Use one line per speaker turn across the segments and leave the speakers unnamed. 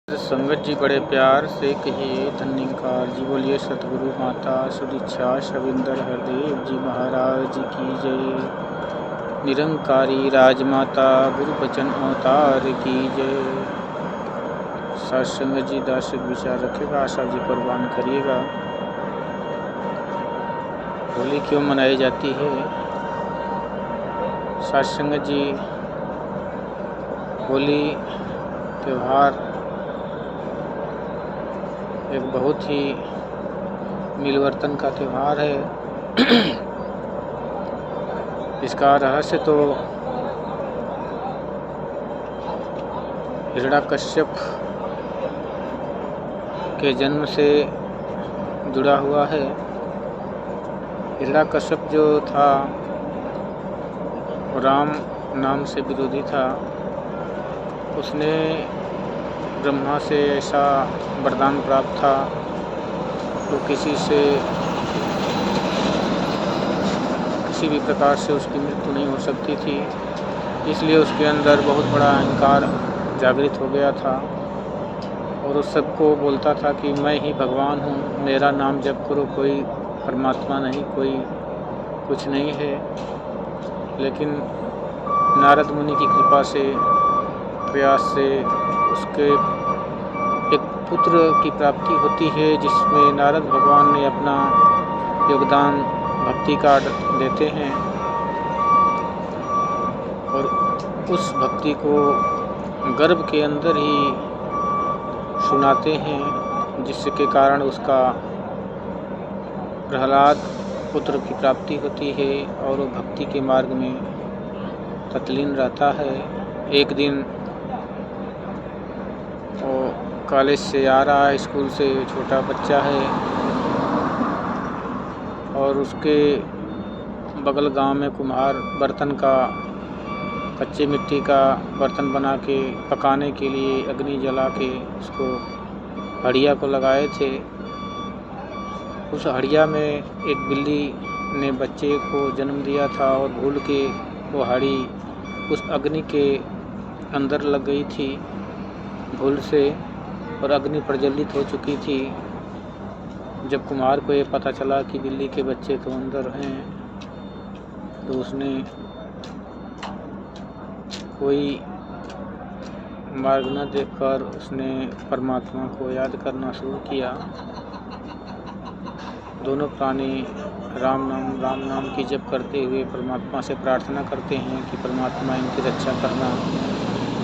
संगत जी बड़े प्यार से कहिए धन्यकार जी। बोलिए सतगुरु माता सुदीक्षा शविंदर हरदेव जी महाराज की जय। निरंकारी राजमाता गुरु बचन अवतार की जय। सत्संगत जी दार्शनिक विचार रखेगा, आशा जी कुर्बान करिएगा। होली क्यों मनाई जाती है? सत्संगत जी, होली त्यौहार एक बहुत ही मिलवर्तन का त्यौहार है। इसका रहस्य तो हिरण्यकश्यप के जन्म से जुड़ा हुआ है। हिरण्यकश्यप जो था राम नाम से विरोधी था। उसने ब्रह्मा से ऐसा वरदान प्राप्त था तो किसी भी प्रकार से उसकी मृत्यु नहीं हो सकती थी। इसलिए उसके अंदर बहुत बड़ा अहंकार जागृत हो गया था और उस सबको बोलता था कि मैं ही भगवान हूँ, मेरा नाम जप करो, कोई परमात्मा नहीं, कोई कुछ नहीं है। लेकिन नारद मुनि की कृपा से, प्रयास से उसके एक पुत्र की प्राप्ति होती है, जिसमें नारद भगवान ने अपना योगदान भक्ति का देते हैं और उस भक्ति को गर्भ के अंदर ही सुनाते हैं, जिसके कारण उसका प्रहलाद पुत्र की प्राप्ति होती है और वो भक्ति के मार्ग में तत्लीन रहता है। एक दिन वो कॉलेज से आ रहा है, स्कूल से, छोटा बच्चा है और उसके बगल गांव में कुम्हार बर्तन का, कच्चे मिट्टी का बर्तन बना के पकाने के लिए अग्नि जला के उसको हड़िया को लगाए थे। उस हड़िया में एक बिल्ली ने बच्चे को जन्म दिया था और भूल के वो हड़ी उस अग्नि के अंदर लग गई थी भूल से और अग्नि प्रज्वलित हो चुकी थी। जब कुम्हार को ये पता चला कि बिल्ली के बच्चे तो अंदर हैं, तो उसने कोई मार्ग न देखकर उसने परमात्मा को याद करना शुरू किया। दोनों प्राणी राम नाम की जप करते हुए परमात्मा से प्रार्थना करते हैं कि परमात्मा इनकी रक्षा करना,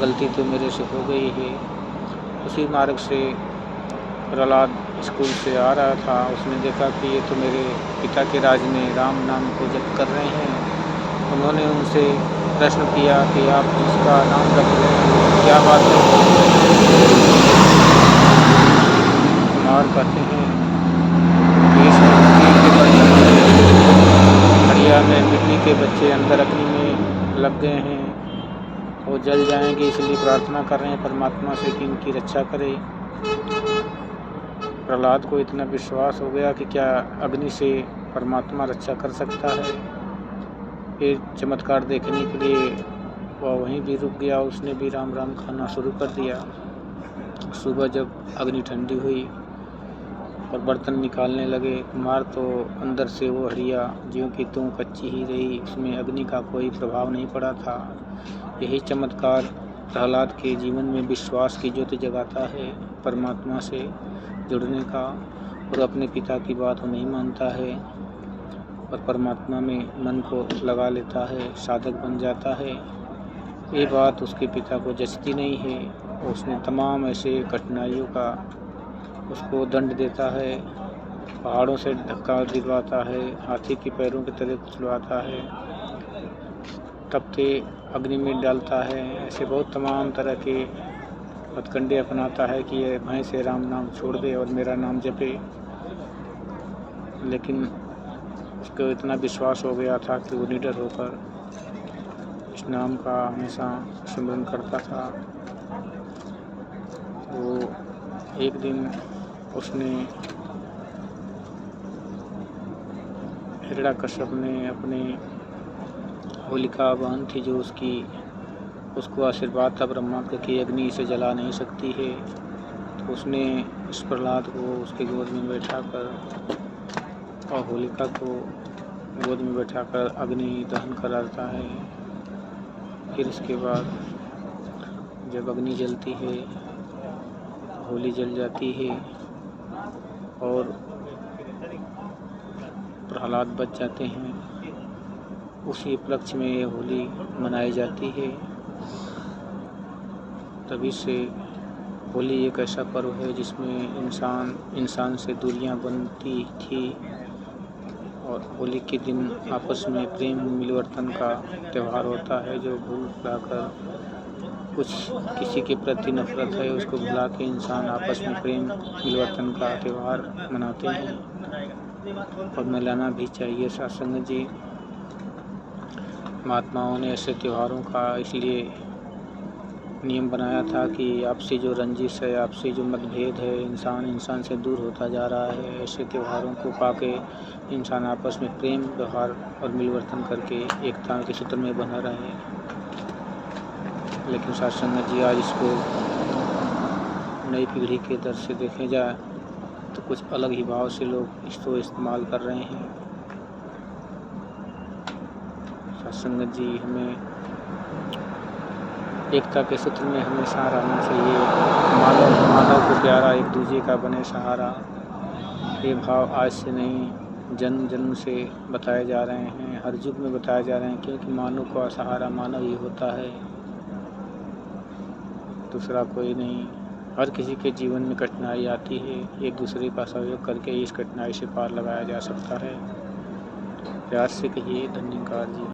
गलती तो मेरे से हो गई है। उसी मार्ग से प्रहलाद स्कूल से आ रहा था। उसने देखा कि ये तो मेरे पिता के राज में राम नाम को जप कर रहे हैं। उन्होंने उनसे प्रश्न किया कि आप जिसका नाम रख रहे हैं क्या बात है? कुमार कहते हैं हड़िया में बिल्ली के बच्चे अंदर अग्नि में लग गए हैं, वो जल जाएंगे, इसलिए प्रार्थना कर रहे हैं परमात्मा से कि इनकी रक्षा करे। प्रहलाद को इतना विश्वास हो गया कि क्या अग्नि से परमात्मा रक्षा कर सकता है। ये चमत्कार देखने के लिए वह वहीं भी रुक गया। उसने भी राम राम खाना शुरू कर दिया। सुबह जब अग्नि ठंडी हुई और बर्तन निकालने लगे, कुम्हार तो अंदर से वो हड़िया ज्यों की त्यों कच्ची ही रही, उसमें अग्नि का कोई प्रभाव नहीं पड़ा था। यही चमत्कार प्रहलाद के जीवन में विश्वास की ज्योति जगाता है, परमात्मा से जुड़ने का, और अपने पिता की बात को नहीं मानता है और परमात्मा में मन को लगा लेता है, साधक बन जाता है। ये बात उसके पिता को जचती नहीं है। उसने तमाम ऐसे कठिनाइयों का उसको दंड देता है, पहाड़ों से धक्का दिलवाता है, हाथी के पैरों के तले कुचलवाता है, तपते अग्नि में डालता है। ऐसे बहुत तमाम तरह के हथकंडे अपनाता है कि ये भय से राम नाम छोड़ दे और मेरा नाम जपे। लेकिन उसको इतना विश्वास हो गया था कि वो निडर होकर इस नाम का हमेशा सिमरन करता था। वो एक दिन उसने हिरण्यकश्यप ने अपने होलिका बहन थी जो उसको आशीर्वाद था ब्रह्मा का कि अग्नि इसे जला नहीं सकती है, तो उसने इस प्रहलाद को उसके गोद में बैठाकर और होलिका को गोद में बैठाकर अग्नि दहन कराता है। फिर इसके बाद जब अग्नि जलती है, होली जल जाती है और प्रहलाद बच जाते हैं। उसी उपलक्ष्य में ये होली मनाई जाती है। तभी से होली एक ऐसा पर्व है जिसमें इंसान से दूरियां बनती थी और होली के दिन आपस में प्रेम मिलवर्तन का त्यौहार होता है, जो भूल भुलाकर कुछ किसी के प्रति नफरत है उसको भुला के इंसान आपस में प्रेम मिलवर्तन का त्यौहार मनाते हैं और मनाना भी चाहिए। सत्संग जी, महात्माओं ने ऐसे त्योहारों का इसलिए नियम बनाया था कि आपसी जो रंजिश है, आपसी जो मतभेद है, इंसान से दूर होता जा रहा है। ऐसे त्योहारों को पाके इंसान आपस में प्रेम व्यवहार और मिलवर्तन करके एकता के सूत्र में बना रहे। लेकिन सत्संग जी आज इसको नई पीढ़ी के दर से देखे जाए तो कुछ अलग ही भाव से लोग इसको इस्तेमाल कर रहे हैं। सत्संग जी हमें एकता के सूत्र में हमेशा रहना चाहिए। मानव को प्यारा, एक दूसरे का बने सहारा, ये भाव आज से नहीं जन्म जन्म से बताए जा रहे हैं, हर युग में बताए जा रहे हैं, क्योंकि मानव का सहारा मानव ही होता है, दूसरा कोई नहीं। हर किसी के जीवन में कठिनाई आती है, एक दूसरे का सहयोग करके इस कठिनाई से पार लगाया जा सकता है। प्यार से कहिए धन्यवाद जी।